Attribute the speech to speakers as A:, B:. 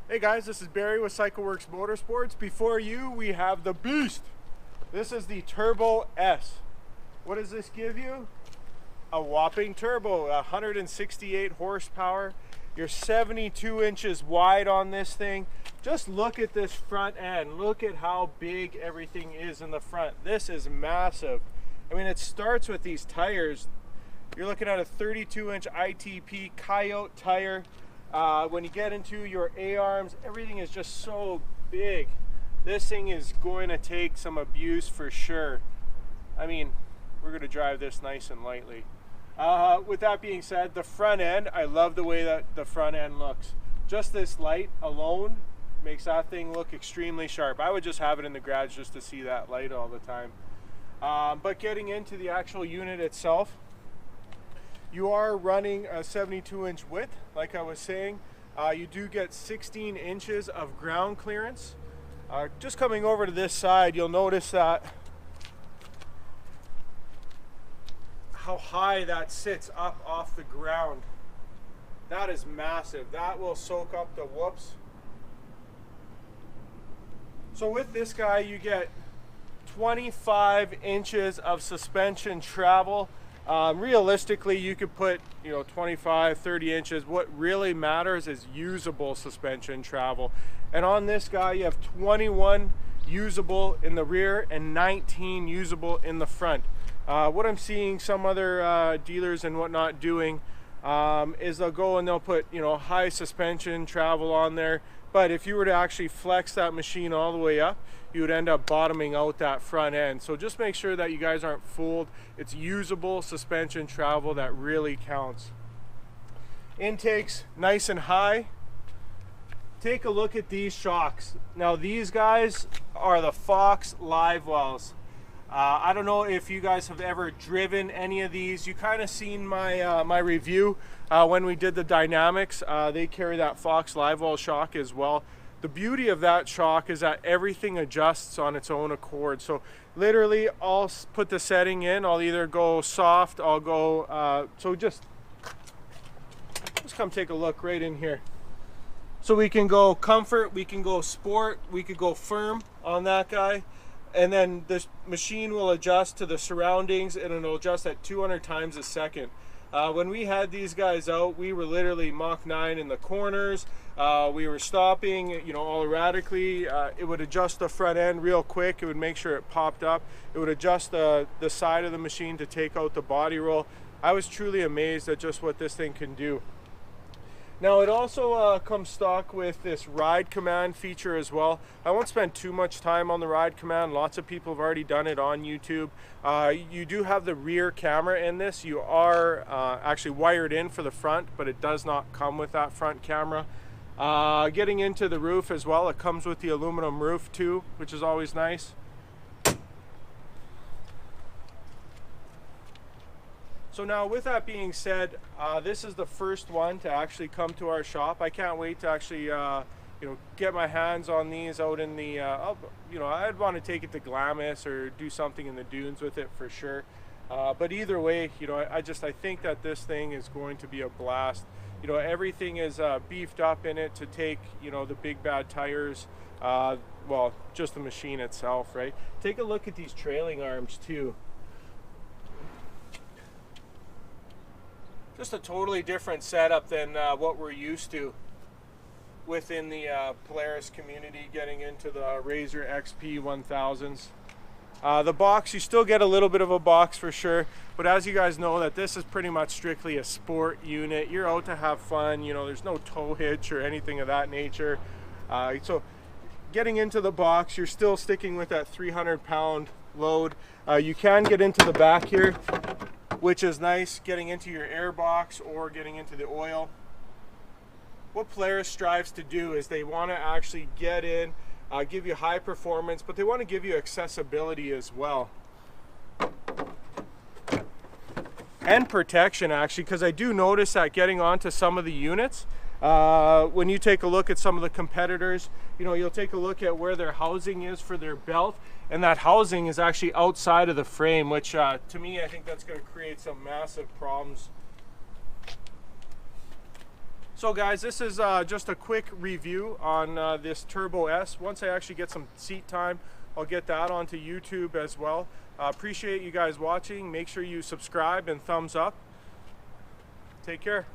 A: Hey guys, this is Barry with CycleWorks Motorsports. Before you, we have the beast. This is the Turbo S. What does this give you? A whopping turbo, 168 horsepower. You're 72 inches wide on this thing. Just look at this front end. Look at how big everything is in the front. This is massive. I mean, it starts with these tires. You're looking at a 32-inch ITP Coyote tire. When you get into your A-arms, everything is just so big. This thing is going to take some abuse for sure. I mean, we're going to drive this nice and lightly. With that being said, the front end, I love the way that the front end looks. Just this light alone makes that thing look extremely sharp. I would just have it in the garage just to see that light all the time. But getting into the actual unit itself, you are running a 72-inch width, like I was saying. You do get 16 inches of ground clearance. Just coming over to this side, you'll notice that how high that sits up off the ground. That is massive. That will soak up the whoops. So with this guy, you get 25 inches of suspension travel. Realistically, you could put 25, 30 inches. What really matters is usable suspension travel. And on this guy, you have 21 usable in the rear and 19 usable in the front. What I'm seeing some other dealers and whatnot doing is they'll go and they'll put high suspension travel on there. But if you were to actually flex that machine all the way up, you would end up bottoming out that front end. So just make sure that you guys aren't fooled. It's usable suspension travel that really counts. Intakes nice and high. Take a look at these shocks. Now these guys are the Fox live wells. I don't know if you guys have ever driven any of these. You kind of seen my my review when we did the dynamics. They carry that Fox live well shock as well. The beauty of that shock is that everything adjusts on its own accord. So literally, I'll put the setting in. I'll either go soft, I'll go, so just come take a look right in here. So we can go comfort, we can go sport, we could go firm on that guy. And then this machine will adjust to the surroundings and it'll adjust at 200 times a second. When we had these guys out, we were literally Mach 9 in the corners. We were stopping, all erratically. It would adjust the front end real quick. It would make sure it popped up. It would adjust the side of the machine to take out the body roll. I was truly amazed at just what this thing can do. Now it also comes stock with this ride command feature as well. I won't spend too much time on the ride command. Lots of people have already done it on YouTube. You do have the rear camera in this. You are actually wired in for the front, but it does not come with that front camera. Getting into the roof as well, it comes with the aluminum roof too, which is always nice. So now with that being said, this is the first one to actually come to our shop. I can't wait to actually get my hands on these out in the, I'd want to take it to Glamis or do something in the dunes with it for sure. But either way, I think that this thing is going to be a blast. Everything is beefed up in it to take, the big bad tires, well, just the machine itself, right? Take a look at these trailing arms too. Just a totally different setup than what we're used to within the Polaris community, getting into the RZR XP 1000s. The box, you still get a little bit of a box for sure, but as you guys know, that this is pretty much strictly a sport unit. You're out to have fun, there's no tow hitch or anything of that nature. So getting into the box, you're still sticking with that 300-pound load. You can get into the back here, which is nice, getting into your air box or getting into the oil. What Polaris strives to do is they want to actually get in, give you high performance, but they want to give you accessibility as well. And protection actually, because I do notice that getting onto some of the units, when you take a look at some of the competitors, you'll take a look at where their housing is for their belt, and that housing is actually outside of the frame, which to me, I think that's going to create some massive problems. So guys, this is just a quick review on this Turbo S. Once I actually get some seat time, I'll get that onto YouTube as well. Appreciate you guys watching. Make sure you subscribe and thumbs up. Take care.